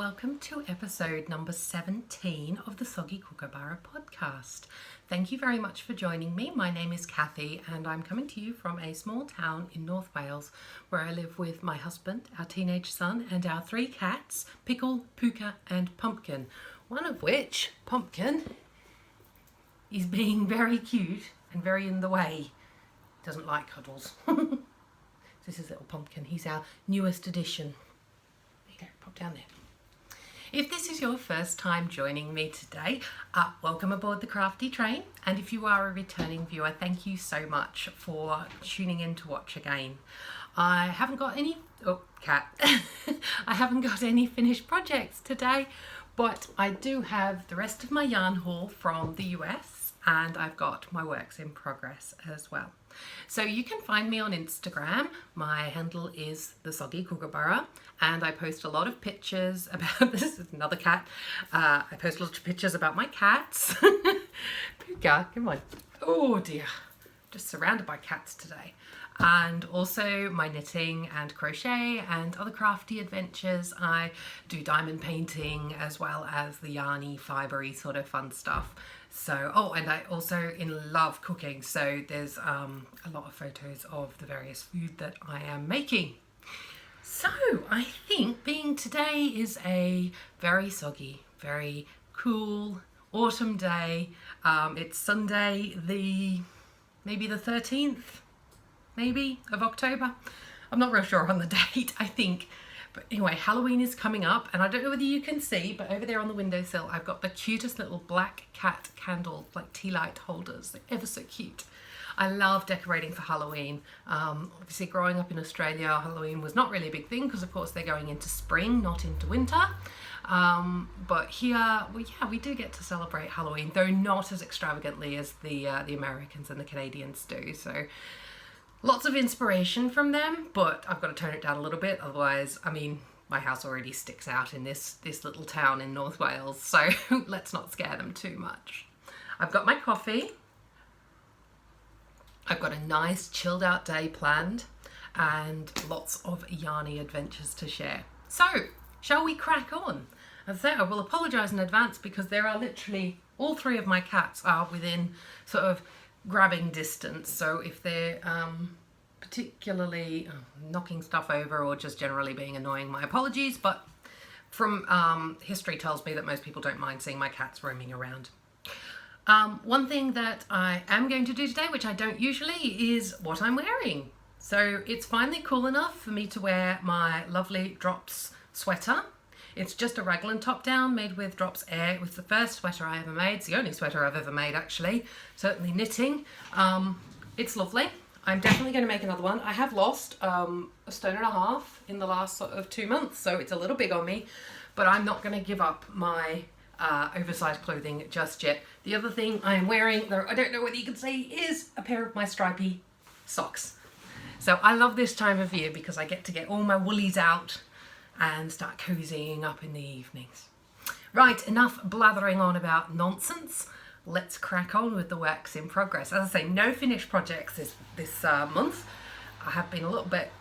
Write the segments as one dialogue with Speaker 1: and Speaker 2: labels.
Speaker 1: welcome to episode number 17 of the Soggy Kookaburra podcast. Thank you very much for joining me. My name is Kathy and I'm coming to you from a small town in North Wales where I live with my husband, our teenage son and our 3 cats, Pickle, Puka and Pumpkin. One of which, Pumpkin, is being very cute and very in the way. Doesn't like cuddles. This is little Pumpkin. He's our newest addition. There you go, pop down there. If this is your first time joining me today, welcome aboard the Crafty Train. And if you are a returning viewer, thank you so much for tuning in to watch again. I haven't got any, I haven't got any finished projects today, but I do have the rest of my yarn haul from the US and I've got my works in progress as well. So you can find me on Instagram. My handle is the Soggy Kookaburra and I post a lot of pictures about, this is another cat, I post lots of pictures about my cats. Puka, come on. Oh dear, just surrounded by cats today. And also my knitting and crochet and other crafty adventures. I do diamond painting as well as the yarny, fibery sort of fun stuff. So, and I also love cooking. So there's a lot of photos of the various food that I am making. So I think being today is a very soggy, very cool autumn day. It's Sunday, maybe the 13th. Maybe of October. I'm not real sure on the date, I think. But anyway, Halloween is coming up and I don't know whether you can see, but over there on the windowsill, I've got the cutest little black cat candle, like tea light holders. They're ever so cute. I love decorating for Halloween. Obviously growing up in Australia, Halloween was not really a big thing because of course they're going into spring, not into winter. But here, we do get to celebrate Halloween, though not as extravagantly as the Americans and the Canadians do. So lots of inspiration from them, but I've got to tone it down a little bit. Otherwise, I mean, my house already sticks out in this little town in North Wales. So let's not scare them too much. I've got my coffee. I've got a nice chilled out day planned and lots of yarny adventures to share. So shall we crack on? As I say, I will apologise in advance because there are literally all 3 of my cats are within sort of grabbing distance, so if they're particularly knocking stuff over or just generally being annoying, my apologies, but from history tells me that most people don't mind seeing my cats roaming around. One thing that I am going to do today, which I don't usually, is what I'm wearing. So it's finally cool enough for me to wear my lovely Drops sweater. It's just a raglan top down made with Drops Air. It was the first sweater I ever made. It's the only sweater I've ever made, actually. Certainly knitting. It's lovely. I'm definitely going to make another one. I have lost a 1.5 stone in the last sort of 2 months, so it's a little big on me. But I'm not going to give up my oversized clothing just yet. The other thing I am wearing, though I don't know whether you can see, is a pair of my stripy socks. So I love this time of year because I get to get all my woolies out and start cozying up in the evenings. Right, enough blathering on about nonsense. Let's crack on with the works in progress. As I say, no finished projects this month. I have been a little bit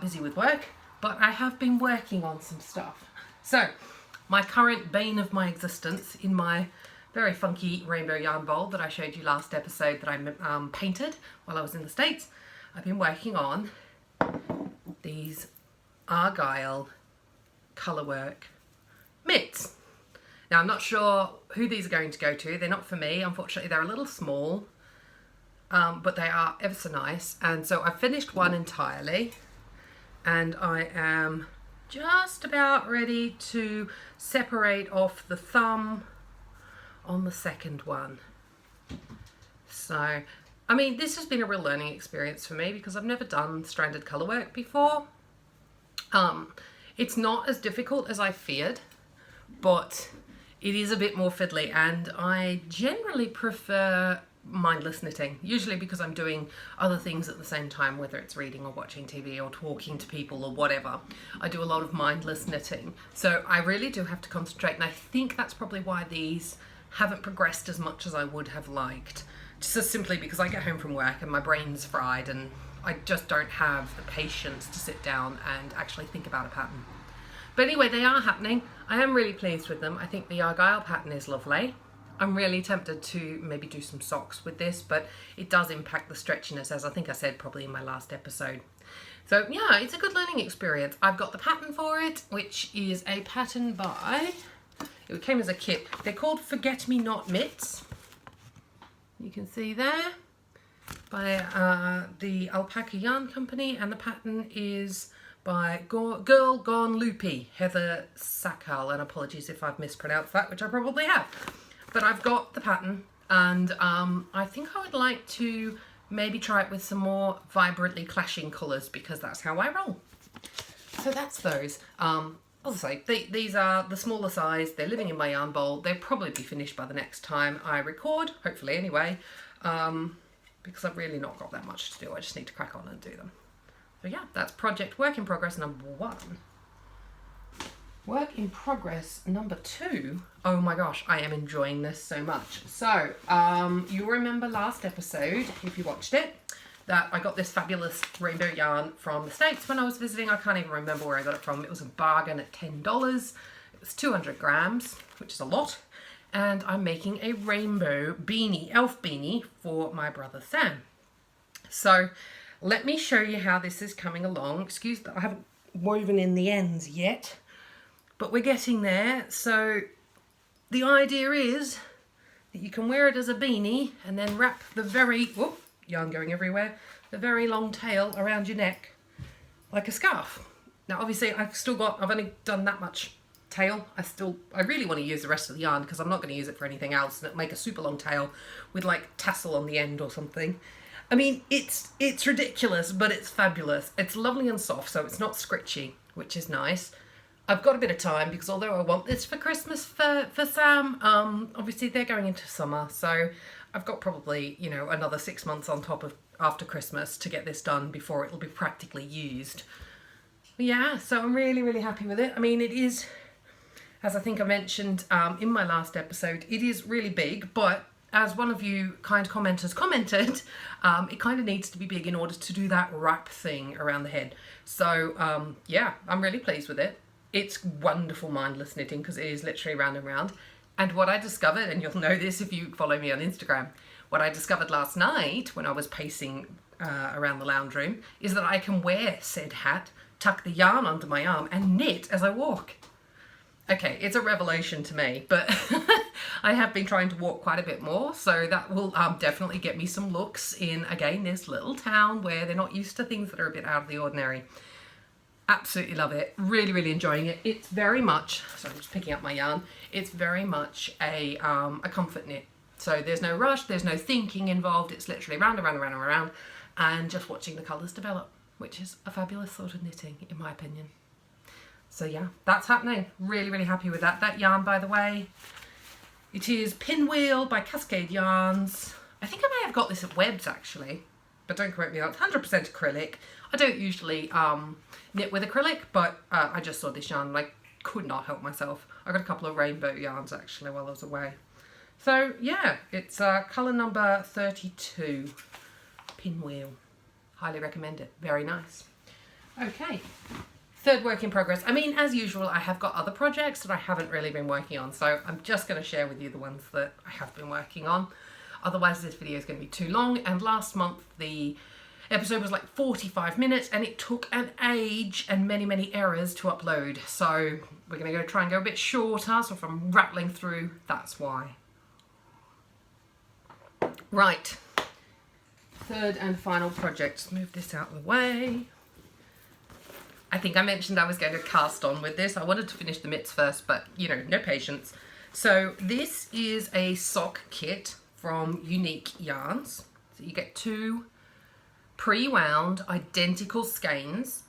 Speaker 1: busy with work, but I have been working on some stuff. So, my current bane of my existence in my very funky rainbow yarn bowl that I showed you last episode that I painted while I was in the States, I've been working on these Argyle colourwork mitts. Now I'm not sure who these are going to go to. They're not for me, unfortunately. They're a little small, but they are ever so nice. And so I finished one entirely and I am just about ready to separate off the thumb on the second one. So, I mean, this has been a real learning experience for me because I've never done stranded colourwork before. It's not as difficult as I feared, but it is a bit more fiddly and I generally prefer mindless knitting, usually because I'm doing other things at the same time, whether it's reading or watching TV or talking to people or whatever. I do a lot of mindless knitting, so I really do have to concentrate, and I think that's probably why these haven't progressed as much as I would have liked, just simply because I get home from work and my brain's fried and I just don't have the patience to sit down and actually think about a pattern. But anyway, they are happening. I am really pleased with them. I think the Argyle pattern is lovely. I'm really tempted to maybe do some socks with this, but it does impact the stretchiness, as I think I said probably in my last episode. So yeah, it's a good learning experience. I've got the pattern for it, which is a pattern by, it came as a kit. They're called Forget Me Not Mitts. You can see there, by the Alpaca Yarn Company, and the pattern is by Girl Gone Loopy, Heather Sakal, and apologies if I've mispronounced that, which I probably have. But I've got the pattern, and I think I would like to maybe try it with some more vibrantly clashing colours, because that's how I roll. So that's those. As I say, these are the smaller size. They're living in my yarn bowl. They'll probably be finished by the next time I record, hopefully anyway, because I've really not got that much to do. I just need to crack on and do them. So yeah, that's project work in progress number 1. Work in progress number 2. Oh my gosh, I am enjoying this so much. So, you'll remember last episode, if you watched it, that I got this fabulous rainbow yarn from the States when I was visiting. I can't even remember where I got it from. It was a bargain at $10. It was 200 grams, which is a lot. And I'm making a rainbow beanie, elf beanie, for my brother Sam. So, let me show you how this is coming along. Excuse that I haven't woven in the ends yet, but we're getting there. So, the idea is that you can wear it as a beanie and then wrap the very, whoop, yarn going everywhere, the very long tail around your neck like a scarf. Now obviously I've only done that much tail. I really want to use the rest of the yarn because I'm not going to use it for anything else, and it'll make a super long tail with like tassel on the end or something. I mean, it's ridiculous, but it's fabulous. It's lovely and soft, so it's not scritchy, which is nice. I've got a bit of time because although I want this for Christmas for Sam, obviously they're going into summer, so I've got probably, you know, another 6 months on top of after Christmas to get this done before it'll be practically used. But yeah, so I'm really, really happy with it. I mean, it is, as I think I mentioned in my last episode, it is really big, but as one of you kind commenters commented, it kind of needs to be big in order to do that wrap thing around the head. So yeah, I'm really pleased with it. It's wonderful mindless knitting because it is literally round and round. And what I discovered, and you'll know this if you follow me on Instagram, what I discovered last night when I was pacing around the lounge room is that I can wear said hat, tuck the yarn under my arm and knit as I walk. Okay, it's a revelation to me, but I have been trying to walk quite a bit more, so that will definitely get me some looks in, again, this little town where they're not used to things that are a bit out of the ordinary. Absolutely love it. Really, really enjoying it. It's very much, so I'm just picking up my yarn, it's very much a comfort knit. So there's no rush, there's no thinking involved, it's literally round and round and round and round, and just watching the colours develop, which is a fabulous sort of knitting, in my opinion. So yeah, that's happening. Really, really happy with that. That yarn, by the way, it is Pinwheel by Cascade Yarns. I think I may have got this at Webb's actually, but don't quote me on it. 100% acrylic. I don't usually knit with acrylic, but I just saw this yarn and I could not help myself. I got a couple of rainbow yarns actually while I was away. So yeah, it's colour number 32, Pinwheel. Highly recommend it. Very nice. Okay. Third work in progress. I mean, as usual, I have got other projects that I haven't really been working on, so I'm just going to share with you the ones that I have been working on. Otherwise, this video is going to be too long, and last month the episode was like 45 minutes, and it took an age and many, many errors to upload. So we're going to go try and go a bit shorter, so if I'm rattling through, that's why. Right. Third and final project. Just move this out of the way. I think I mentioned I was going to cast on with this. I wanted to finish the mitts first, but, you know, no patience. So this is a sock kit from Unique Yarns. So you get 2 pre-wound identical skeins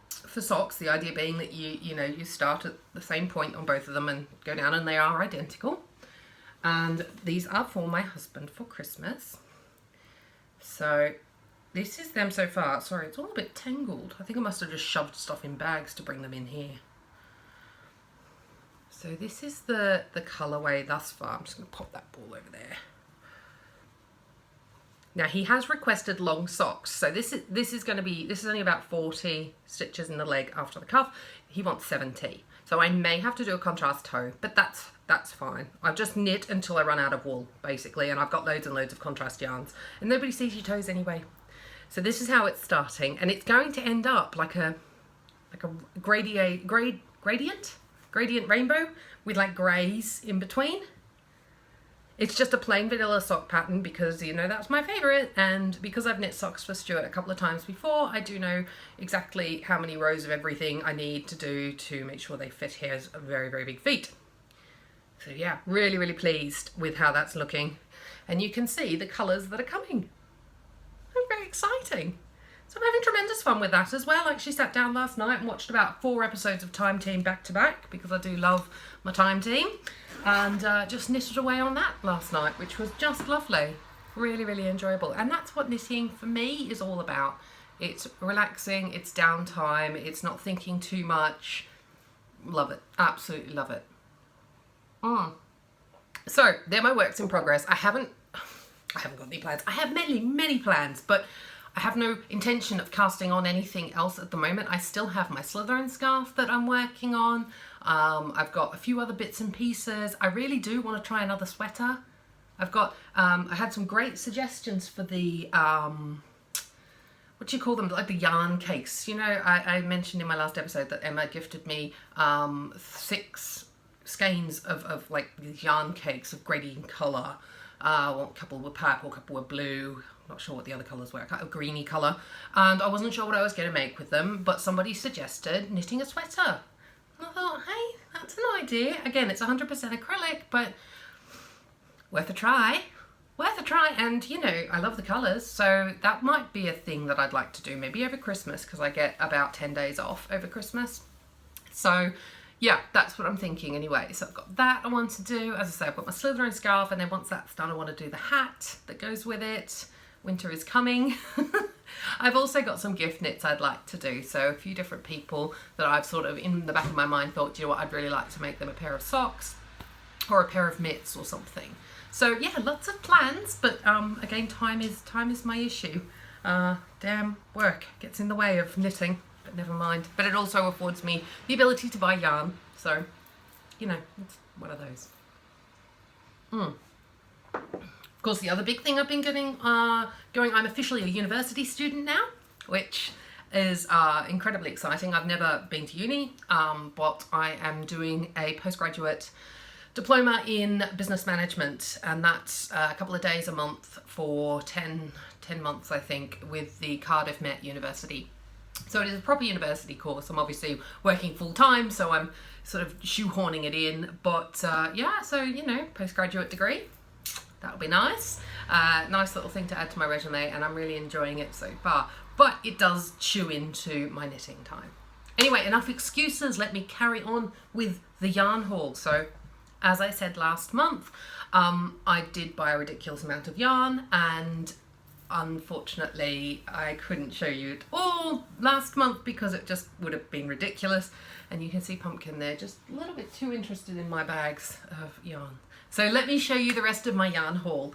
Speaker 1: for socks. The idea being that you start at the same point on both of them and go down, and they are identical. And these are for my husband for Christmas. So this is them so far. Sorry, it's all a bit tangled. I think I must have just shoved stuff in bags to bring them in here. So this is the colourway thus far. I'm just going to pop that ball over there. Now he has requested long socks, so this is only about 40 stitches in the leg after the cuff. He wants 70, so I may have to do a contrast toe, but that's fine. I've just knit until I run out of wool, basically, and I've got loads and loads of contrast yarns, and nobody sees your toes anyway. So this is how it's starting, and it's going to end up like a gradient rainbow with like greys in between. It's just a plain vanilla sock pattern because, you know, that's my favourite, and because I've knit socks for Stuart a couple of times before, I do know exactly how many rows of everything I need to do to make sure they fit his very, very big feet. So yeah, really, really pleased with how that's looking. And you can see the colours that are coming. It's very exciting. So I'm having tremendous fun with that as well. I actually sat down last night and watched about 4 episodes of Time Team back to back because I do love my Time Team. And just knitted away on that last night, which was just lovely. Really, really enjoyable. And that's what knitting for me is all about. It's relaxing, it's downtime, it's not thinking too much. Love it. Absolutely love it. So they're my works in progress. I haven't got any plans. I have many plans, but I have no intention of casting on anything else at the moment. I still have my Slytherin scarf that I'm working on. I've got a few other bits and pieces. I really do want to try another sweater. I've got, I had some great suggestions for the, what do you call them? Like the yarn cakes. You know, I mentioned in my last episode that Emma gifted me 6 skeins of like these yarn cakes of gradient colour. One couple were purple, a couple were blue. Not sure what the other colours were, kind of greeny colour. And I wasn't sure what I was going to make with them, but somebody suggested knitting a sweater. And I thought, hey, that's an idea. Again, it's 100% acrylic, but worth a try. Worth a try. And, you know, I love the colours, so that might be a thing that I'd like to do maybe over Christmas, because I get about 10 days off over Christmas. So, yeah, that's what I'm thinking anyway. So I've got that I want to do. As I say, I've got my Slytherin scarf, and then once that's done, I want to do the hat that goes with it. Winter is coming. I've also got some gift knits I'd like to do. So a few different people that I've sort of in the back of my mind thought, you know what, I'd really like to make them a pair of socks or a pair of mitts or something. So yeah, lots of plans, but again, time is my issue. Damn work gets in the way of knitting, but never mind. But it also affords me the ability to buy yarn. So, you know, it's one of those. Of course, the other big thing I've been getting going, I'm officially a university student now, which is incredibly exciting. I've never been to uni, but I am doing a postgraduate diploma in business management, and that's a couple of days a month for 10 months, I think, with the Cardiff Met University. So it is a proper university course. I'm obviously working full time, so I'm sort of shoehorning it in, but yeah, so, you know, postgraduate degree. That'll be nice. Nice little thing to add to my resume, and I'm really enjoying it so far. But it does chew into my knitting time. Anyway, enough excuses. Let me carry on with the yarn haul. So, as I said last month, I did buy a ridiculous amount of yarn, and unfortunately, I couldn't show you it all last month because it just would have been ridiculous. And you can see Pumpkin there, just a little bit too interested in my bags of yarn. So let me show you the rest of my yarn haul.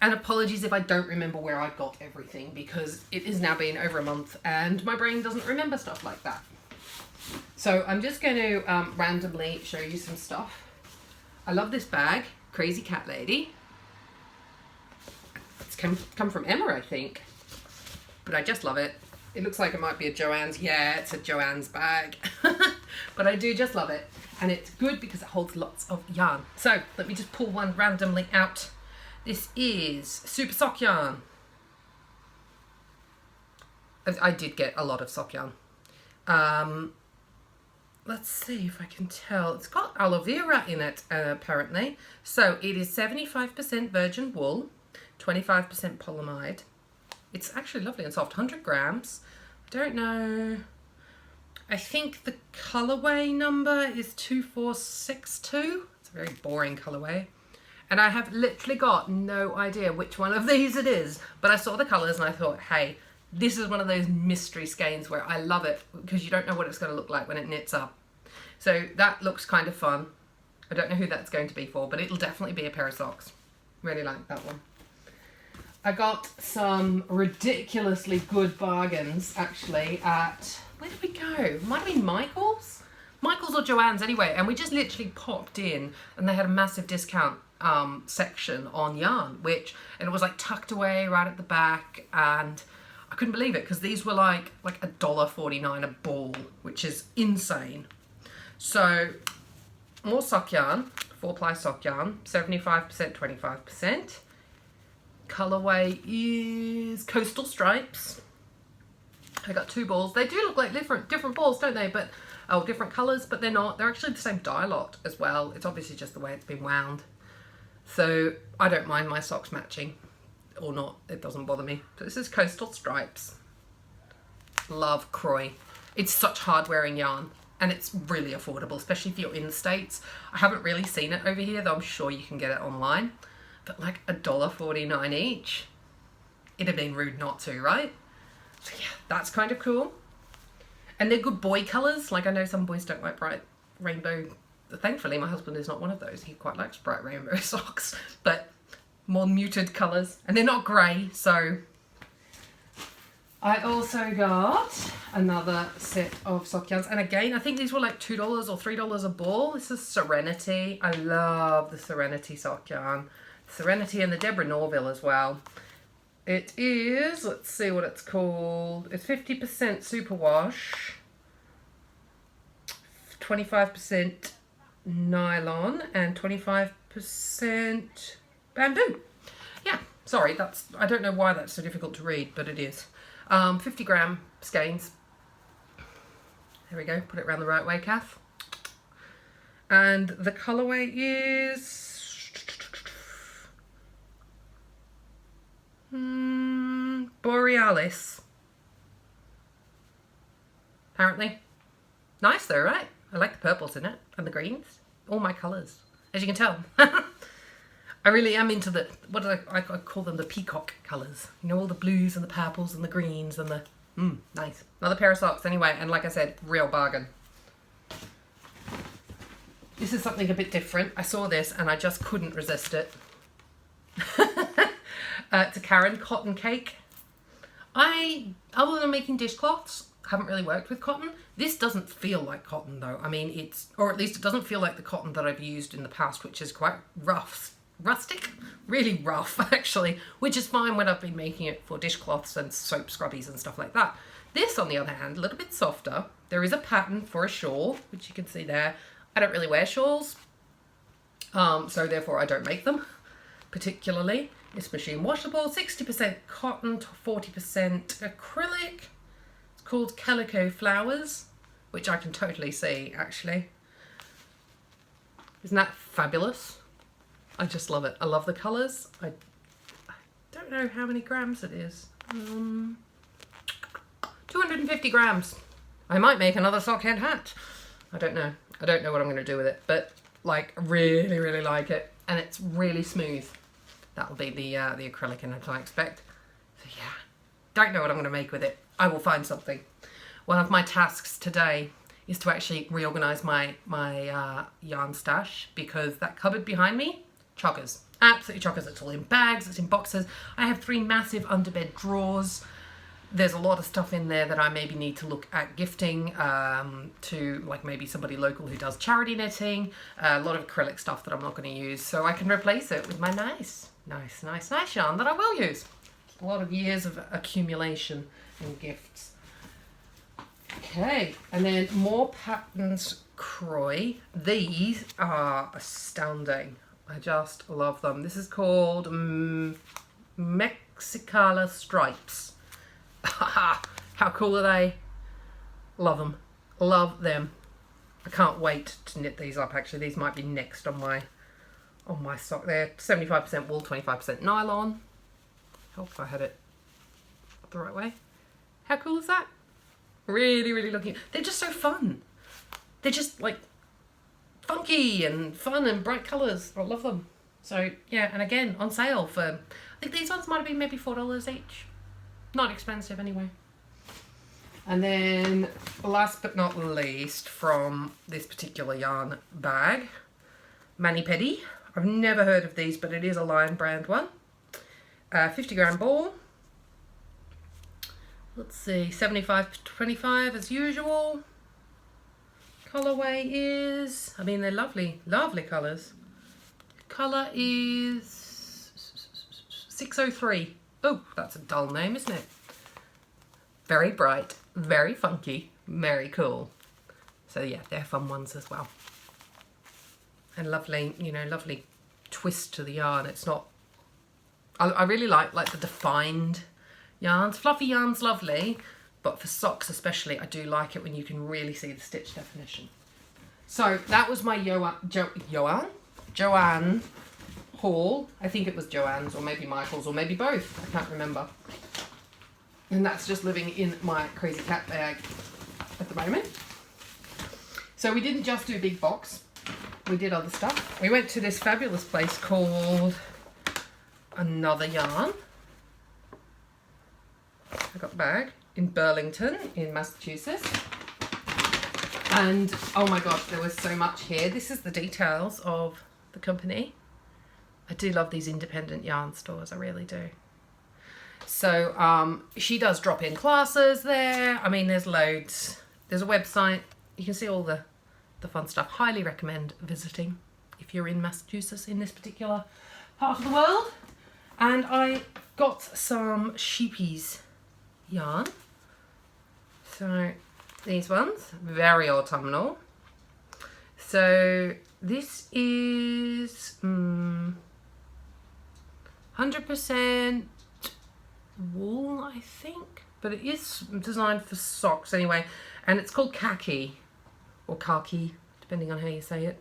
Speaker 1: And apologies if I don't remember where I got everything, because it has now been over a month and my brain doesn't remember stuff like that. So I'm just going to randomly show you some stuff. I love this bag, Crazy Cat Lady. It's come from Emma, I think, but I just love it. It looks like it might be a Joann's. Yeah, it's a Joann's bag. But I do just love it. And it's good because it holds lots of yarn. So let me just pull one randomly out. This is Super Sock Yarn. I did get a lot of sock yarn. Let's see if I can tell. It's got aloe vera in it, apparently. So it is 75% virgin wool, 25% polyamide. It's actually lovely and soft, 100 grams. I don't know. I think the colorway number is 2462. It's a very boring colorway. And I have literally got no idea which one of these it is. But I saw the colors and I thought, hey, this is one of those mystery skeins where I love it because you don't know what it's going to look like when it knits up. So that looks kind of fun. I don't know who that's going to be for, but it'll definitely be a pair of socks. Really like that one. I got some ridiculously good bargains actually at, where did we go? Might have been Michael's? Michael's or Joann's anyway, and we just literally popped in and they had a massive discount section on yarn, and it was like tucked away right at the back, and I couldn't believe it because these were like $1.49 a ball, which is insane. So more sock yarn, 4-ply sock yarn, 75%, 25%. Colorway is Coastal Stripes. I got 2 balls. They do look like different balls, don't they? But different colors, but they're not. They're actually the same dye lot as well. It's obviously just the way it's been wound. So I don't mind my socks matching or not. It doesn't bother me. So this is Coastal Stripes. Love Croy. It's such hard wearing yarn and it's really affordable, especially if you're in the States. I haven't really seen it over here, though I'm sure you can get it online. But like $1.49 each. It'd have been rude not to, right? So yeah, that's kind of cool. And they're good boy colours. Like I know some boys don't like bright rainbow. Thankfully, my husband is not one of those. He quite likes bright rainbow socks, but more muted colours. And they're not grey, so. I also got another set of sock yarns. And again, I think these were like $2 or $3 a ball. This is Serenity. I love the Serenity sock yarn. Serenity and the Deborah Norville as well. It is, let's see what it's called. It's 50% superwash, 25% nylon, and 25% bamboo. Yeah, sorry, I don't know why that's so difficult to read, but it is. 50 gram skeins. There we go, put it around the right way, Kath. And the colourway is Borealis. Apparently. Nice though, right? I like the purples in it and the greens. All my colours, as you can tell. I really am into the, what do I call them, the peacock colours. You know, all the blues and the purples and the greens and the, nice. Another pair of socks anyway, and like I said, real bargain. This is something a bit different. I saw this and I just couldn't resist it. It's a Karen cotton cake. Other than making dishcloths, haven't really worked with cotton. This doesn't feel like cotton though. I mean, or at least it doesn't feel like the cotton that I've used in the past, which is quite rustic, really rough actually, which is fine when I've been making it for dishcloths and soap scrubbies and stuff like that. This, on the other hand, a little bit softer. There is a pattern for a shawl, which you can see there. I don't really wear shawls, so therefore I don't make them particularly. It's machine washable, 60% cotton to 40% acrylic. It's called Calico Flowers, which I can totally see actually. Isn't that fabulous? I just love it. I love the colours. I don't know how many grams it is. 250 grams. I might make another sock head hat. I don't know. I don't know what I'm going to do with it, but like really, really like it. And it's really smooth. That'll be the acrylic in it, I expect. So yeah, don't know what I'm going to make with it. I will find something. One of my tasks today is to actually reorganise my yarn stash, because that cupboard behind me, chockers. Absolutely chockers. It's all in bags, it's in boxes. I have 3 massive underbed drawers. There's a lot of stuff in there that I maybe need to look at gifting to like maybe somebody local who does charity knitting. A lot of acrylic stuff that I'm not going to use, so I can replace it with my nice yarn that I will use. A lot of years of accumulation and gifts. Okay, and then more Patterns Croy. These are astounding. I just love them. This is called Mexicala Stripes. How cool are they? Love them. Love them. I can't wait to knit these up actually. These might be next on my sock. They're 75% wool, 25% nylon. Hope I had it the right way. How cool is that? Really, really looking. They're just so fun. They're just like funky and fun and bright colours. I love them. So yeah, and again on sale for, I think these ones might have been maybe $4 each. Not expensive anyway. And then last but not least, from this particular yarn bag, Mani Pedi. I've never heard of these, but it is a Lion brand one. 50 gram ball. Let's see, 75/25 as usual. Colorway is, I mean, they're lovely, lovely colours. Colour is 603. Oh, that's a dull name, isn't it? Very bright, very funky, very cool. So yeah, they're fun ones as well. And lovely, you know, lovely twist to the yarn. It's not, I really like the defined yarns. Fluffy yarn's lovely, but for socks especially, I do like it when you can really see the stitch definition. So that was my Joanne haul. I think it was Joanne's or maybe Michael's or maybe both. I can't remember. And that's just living in my crazy cat bag at the moment. So we didn't just do big box. We did other stuff. We went to this fabulous place called Another Yarn. I got a bag in Burlington in Massachusetts. And oh my gosh, there was so much here. This is the details of the company. I do love these independent yarn stores, I really do. So she does drop-in classes there. I mean, there's loads. There's a website. You can see all the fun stuff. Highly recommend visiting if you're in Massachusetts in this particular part of the world. And I got some Sheepies yarn. So these ones, very autumnal. So this is 100% wool, I think, but it is designed for socks anyway, and it's called khaki or khaki, depending on how you say it.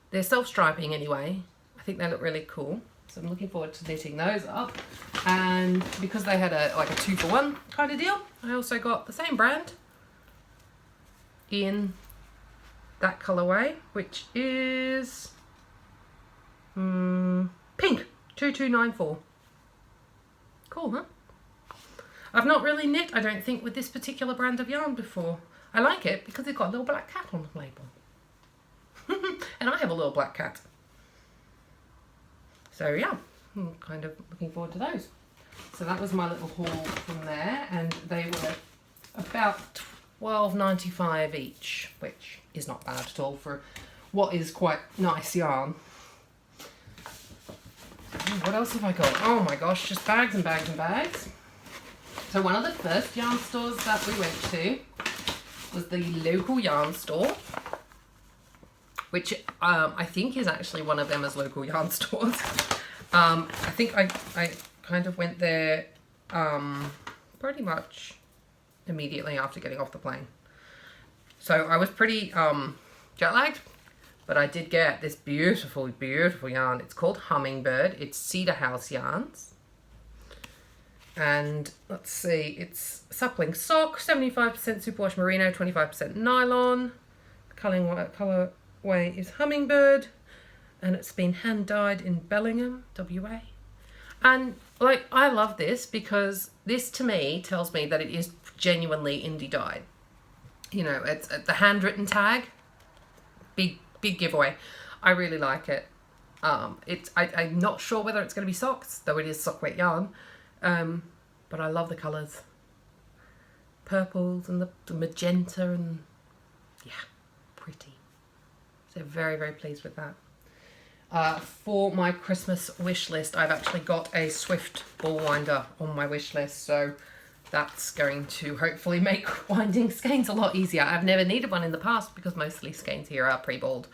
Speaker 1: They're self-striping anyway. I think they look really cool, so I'm looking forward to knitting those up. And because they had a 2-for-1 kind of deal, I also got the same brand in that colorway, which is pink 2294. Cool, huh? I've not really knit, I don't think, with this particular brand of yarn before. I like it because it's got a little black cat on the label. And I have a little black cat. So yeah, I'm kind of looking forward to those. So that was my little haul from there, and they were about $12.95 each, which is not bad at all for what is quite nice yarn. What else have I got? Oh my gosh, just bags and bags and bags. So one of the first yarn stores that we went to was the local yarn store, which I think is actually one of Emma's local yarn stores. I think I kind of went there pretty much immediately after getting off the plane. So I was pretty jet lagged, but I did get this beautiful, beautiful yarn. It's called Hummingbird. It's Cedar House yarns. And let's see, it's Suppling Sock, 75% superwash merino, 25% nylon. Colorway is Hummingbird, and it's been hand dyed in Bellingham, WA. And like, I love this because this to me tells me that it is genuinely indie dyed. You know, it's the handwritten tag, big giveaway. I really like it. I'm not sure whether it's going to be socks, though it is sock wet yarn. But I love the colours. Purples and the magenta, and yeah, pretty. So very, very pleased with that. For my Christmas wish list, I've actually got a Swift ball winder on my wish list, so that's going to hopefully make winding skeins a lot easier. I've never needed one in the past because mostly skeins here are pre-balled,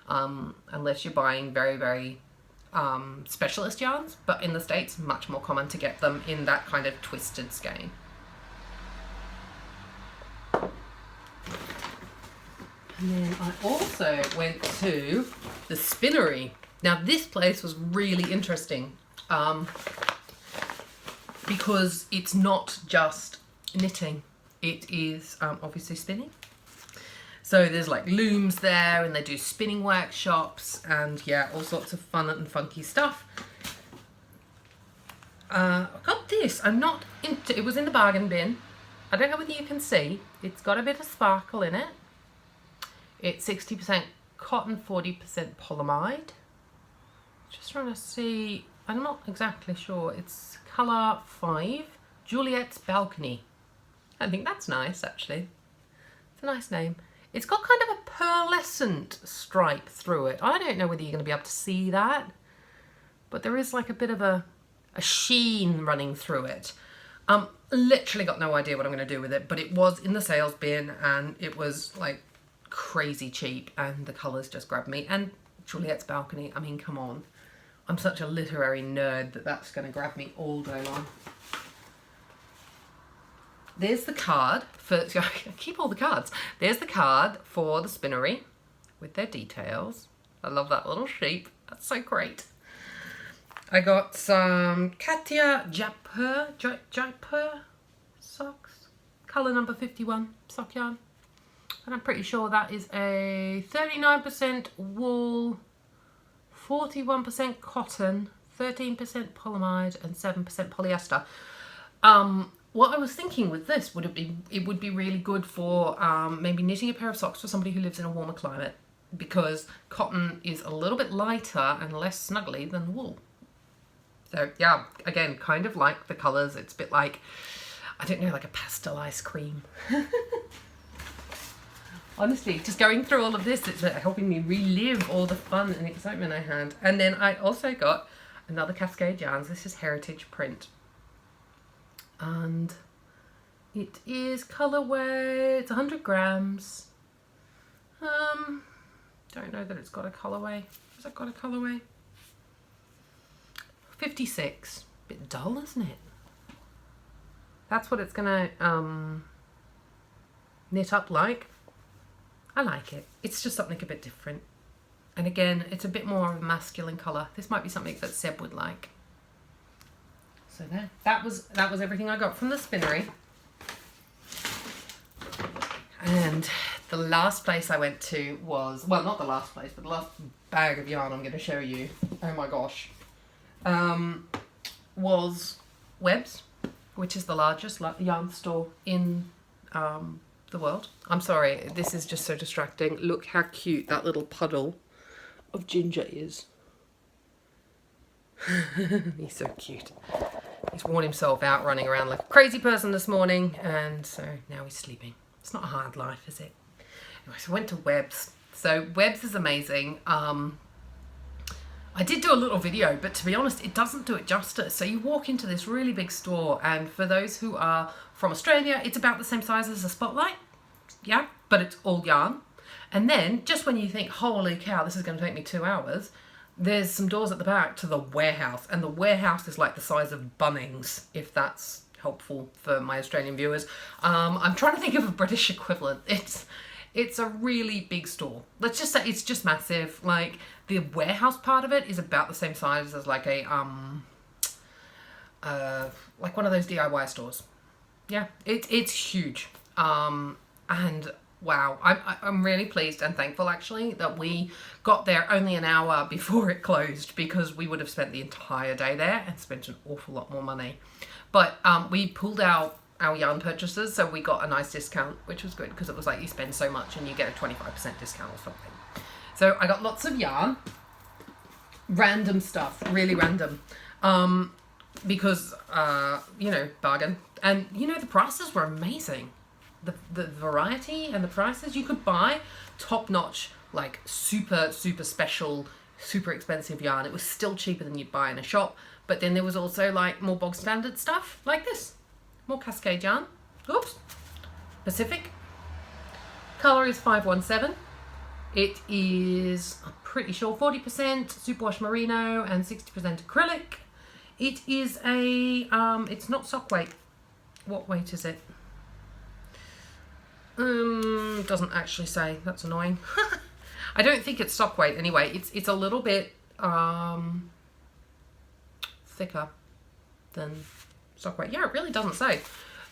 Speaker 1: unless you're buying very, very specialist yarns, but in the States much more common to get them in that kind of twisted skein. And then I also went to the Spinnery. Now this place was really interesting because it's not just knitting, it is obviously spinning. So there's like looms there, and they do spinning workshops, and yeah, all sorts of fun and funky stuff. I got this. I'm not into, it was in the bargain bin. I don't know whether you can see. It's got a bit of sparkle in it. It's 60% cotton, 40% polyamide. Just trying to see I'm not exactly sure. It's colour 5, Juliet's Balcony. I think that's nice, actually. It's a nice name. It's got kind of a pearlescent stripe through it. I don't know whether you're going to be able to see that, but there is like a bit of a sheen running through it. Literally got no idea what I'm going to do with it, but it was in the sales bin and it was like crazy cheap and the colours just grabbed me. And Juliet's Balcony, I mean, come on. I'm such a literary nerd that that's going to grab me all day long. There's the card for, I keep all the cards. There's the card for the spinnery with their details. I love that little sheep. That's so great. I got some Katia Jaipur socks, colour number 51 sock yarn. And I'm pretty sure that is a 39% wool, 41% cotton, 13% polyamide and 7% polyester. What I was thinking with this it would be really good for maybe knitting a pair of socks for somebody who lives in a warmer climate, because cotton is a little bit lighter and less snuggly than wool. So yeah, again, kind of like the colours. It's a bit like, I don't know, like a pastel ice cream. Honestly, just going through all of this, it's helping me relive all the fun and excitement I had. And then I also got another Cascade Yarns. This is Heritage Print. And it is colourway, it's 100 grams. Don't know that it's got a colourway. Has it got a colourway? 56. Bit dull, isn't it? That's what it's gonna knit up like. I like it. It's just something a bit different. And again, it's a bit more of a masculine colour. This might be something that Seb would like. So there. That was everything I got from the spinnery. And the last place I went to was, well, not the last place, but the last bag of yarn I'm going to show you. Oh my gosh. Was Webbs, which is the largest yarn store in the world. I'm sorry, this is just so distracting. Look how cute that little puddle of Ginger is. He's so cute. He's worn himself out running around like a crazy person this morning, and so now he's sleeping. It's not a hard life, is it? Anyway, so I went to Webbs. So Webbs is amazing. I did do a little video, but to be honest, it doesn't do it justice. So you walk into this really big store, and for those who are from Australia, it's about the same size as a Spotlight. Yeah, but it's all yarn. And then just when you think, holy cow, this is going to take me 2 hours, there's some doors at the back to the warehouse, and the warehouse is like the size of Bunnings, if that's helpful for my Australian viewers. I'm trying to think of a British equivalent. It's a really big store. Let's just say it's just massive. Like the warehouse part of it is about the same size as like a like one of those DIY stores. Yeah, it's huge. And wow, I'm really pleased and thankful actually that we got there only an hour before it closed, because we would have spent the entire day there and spent an awful lot more money. But we pulled out our yarn purchases, so we got a nice discount, which was good, because it was like you spend so much and you get a 25% discount or something. So I got lots of yarn, random stuff, really random, because you know, bargain, and you know, the prices were amazing. The variety and the prices, you could buy top-notch, like super special, super expensive yarn. It was still cheaper than you'd buy in a shop, but then there was also like more bog standard stuff like this. More Cascade yarn. Oops. Pacific. Colour is 517. It is, I'm pretty sure, 40% superwash merino and 60% acrylic. It is a, it's not sock weight. What weight is it? Doesn't actually say. That's annoying. I don't think it's sock weight anyway. It's a little bit thicker than sock weight. Yeah, it really doesn't say.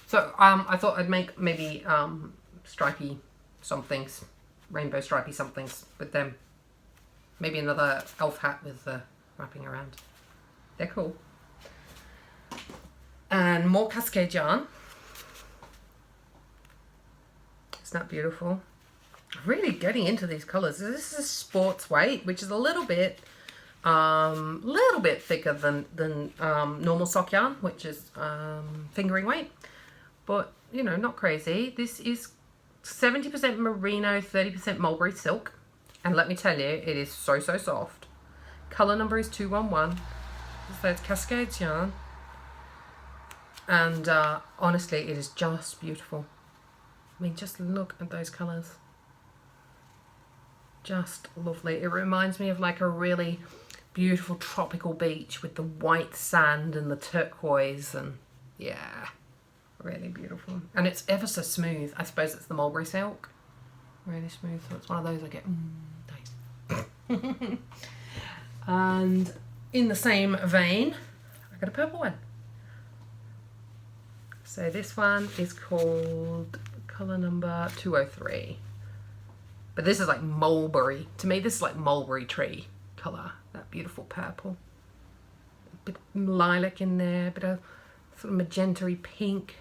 Speaker 1: So I thought I'd make maybe stripy somethings, rainbow stripy somethings with them. Maybe another elf hat with wrapping around. They're cool. And more Cascade yarn. Isn't that beautiful? Really getting into these colours. This is sports weight, which is a little bit Little bit thicker than normal sock yarn, which is fingering weight, but you know, not crazy. This is 70% merino, 30% mulberry silk, and let me tell you, it is so soft. Color number is 211. So it's Cascades yarn, and honestly, it is just beautiful. I mean, just look at those colors. Just lovely. It reminds me of like a really beautiful tropical beach with the white sand and the turquoise, and yeah, really beautiful. And it's ever so smooth. I suppose it's the mulberry silk. Really smooth. So it's one of those I get, nice. And in the same vein, I got a purple one. So this one is called color number 203. But this is like mulberry. To me, this is like mulberry tree color. That beautiful purple. A bit of lilac in there, a bit of sort of magenta-y pink.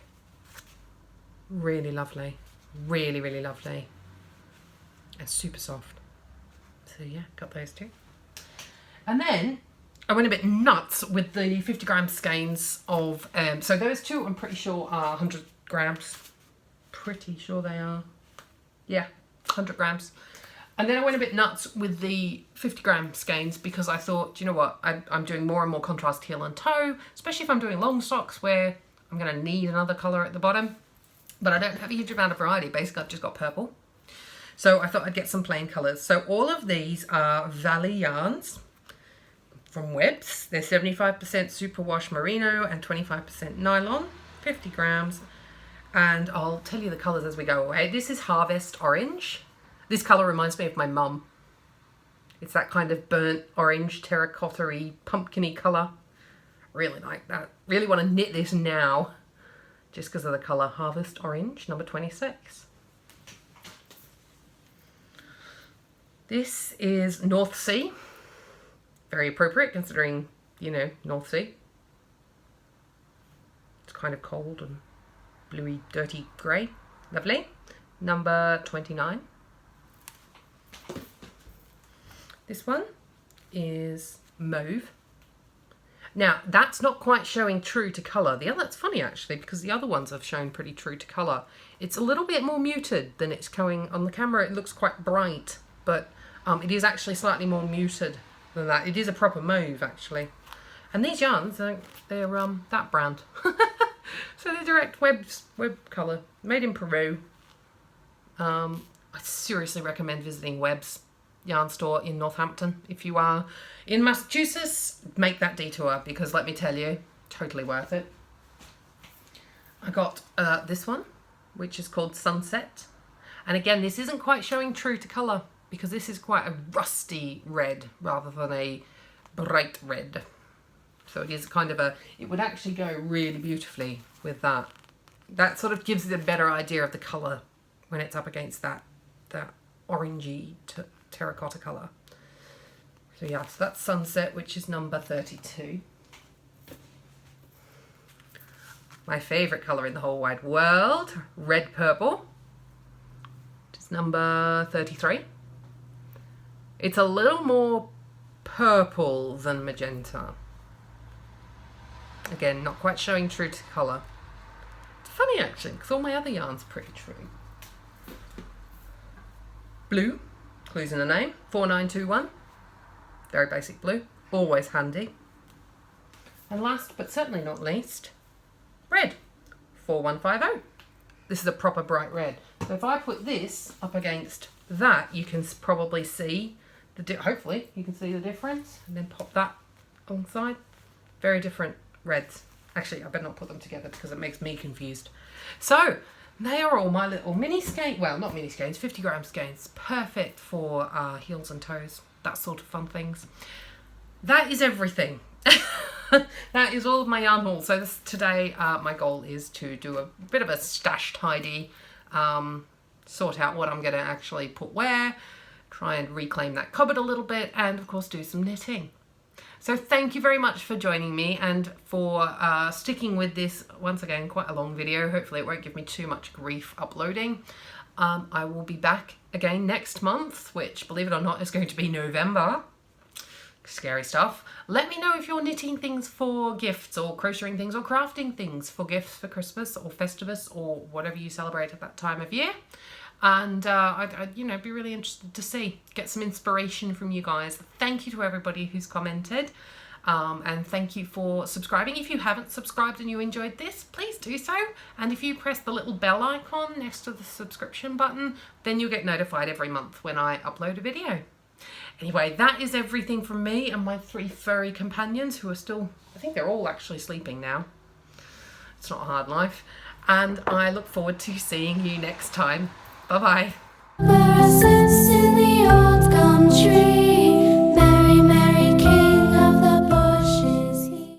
Speaker 1: Really lovely. Really, really lovely. And super soft. So yeah, got those two. And then I went a bit nuts with the 50 gram skeins of, so those two I'm pretty sure are 100 grams. Pretty sure they are. Yeah, 100 grams. And then I went a bit nuts with the 50 gram skeins because I thought, you know what, I'm doing more and more contrast heel and toe, especially if I'm doing long socks where I'm going to need another colour at the bottom. But I don't have a huge amount of variety. Basically, I've just got purple. So I thought I'd get some plain colours. So all of these are Valley yarns from Webbs. They're 75% superwash merino and 25% nylon, 50 grams. And I'll tell you the colours as we go away. This is Harvest Orange. This colour reminds me of my mum. It's that kind of burnt orange, terracotta-y, pumpkin-y colour. Really like that. Really want to knit this now, just because of the colour. Harvest Orange, number 26. This is North Sea. Very appropriate considering, you know, North Sea. It's kind of cold and bluey, dirty grey. Lovely. Number 29. This one is Mauve. Now, that's not quite showing true to colour. That's funny actually, because the other ones have shown pretty true to colour. It's a little bit more muted than it's going on the camera. It looks quite bright, but it is actually slightly more muted than that. It is a proper mauve actually. And these yarns, they're that brand. So they're direct web colour, made in Peru. I seriously recommend visiting Webb's yarn store in Northampton. If you are in Massachusetts, make that detour because let me tell you, totally worth it. I got this one, which is called Sunset. And again, this isn't quite showing true to colour because this is quite a rusty red rather than a bright red. So it is kind of it would actually go really beautifully with that. That sort of gives it a better idea of the colour when it's up against that orangey terracotta colour. So yeah, so that's Sunset, which is number 32. My favourite colour in the whole wide world, Red Purple, which is number 33. It's a little more purple than magenta. Again, not quite showing true to colour. It's funny actually, because all my other yarns are pretty true. Blue, clues in the name, 4921. Very basic blue, always handy. And last but certainly not least, red, 4150. This is a proper bright red. So if I put this up against that, you can probably see, hopefully you can see the difference. And then pop that alongside. Very different reds. Actually, I better not put them together because it makes me confused. So, they are all my little mini skeins, well, not mini skeins, 50 gram skeins. Perfect for heels and toes, that sort of fun things. That is everything. That is all of my yarn haul. So today, my goal is to do a bit of a stash tidy, sort out what I'm going to actually put where, try and reclaim that cupboard a little bit, and of course do some knitting. So thank you very much for joining me and for sticking with this, once again, quite a long video. Hopefully it won't give me too much grief uploading. I will be back again next month, which, believe it or not, is going to be November. Scary stuff. Let me know if you're knitting things for gifts, or crocheting things, or crafting things for gifts for Christmas or Festivus or whatever you celebrate at that time of year. And I'd be really interested to get some inspiration from you guys. Thank you to everybody who's commented. And thank you for subscribing. If you haven't subscribed and you enjoyed this, please do so. And if you press the little bell icon next to the subscription button, then you'll get notified every month when I upload a video. Anyway, that is everything from me and my 3 furry companions who are still, I think they're all actually sleeping now. It's not a hard life. And I look forward to seeing you next time. Bye-bye.
Speaker 2: Parasites in the old country.